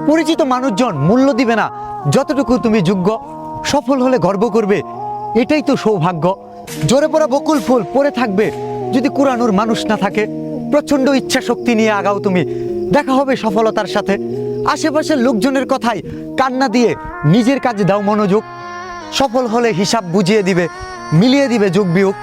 পরিচিত মানুষজন মূল্য দিবে না যতটুকু তুমি যোগ্য। সফল হলে গর্ব করবে, এটাই তো সৌভাগ্য। ঝরে পড়া বকুল ফুল পড়ে থাকবে যদি কুড়ানোর মানুষ না থাকে। প্রচণ্ড ইচ্ছা শক্তি নিয়ে আগাও তুমি, দেখা হবে সফলতার সাথে। আশেপাশের লোকজনের কথায় কান্না দিয়ে নিজের কাজে দাও মনোযোগ। সফল হলে হিসাব বুঝিয়ে দিবে, মিলিয়ে দিবে যোগ বিয়োগ।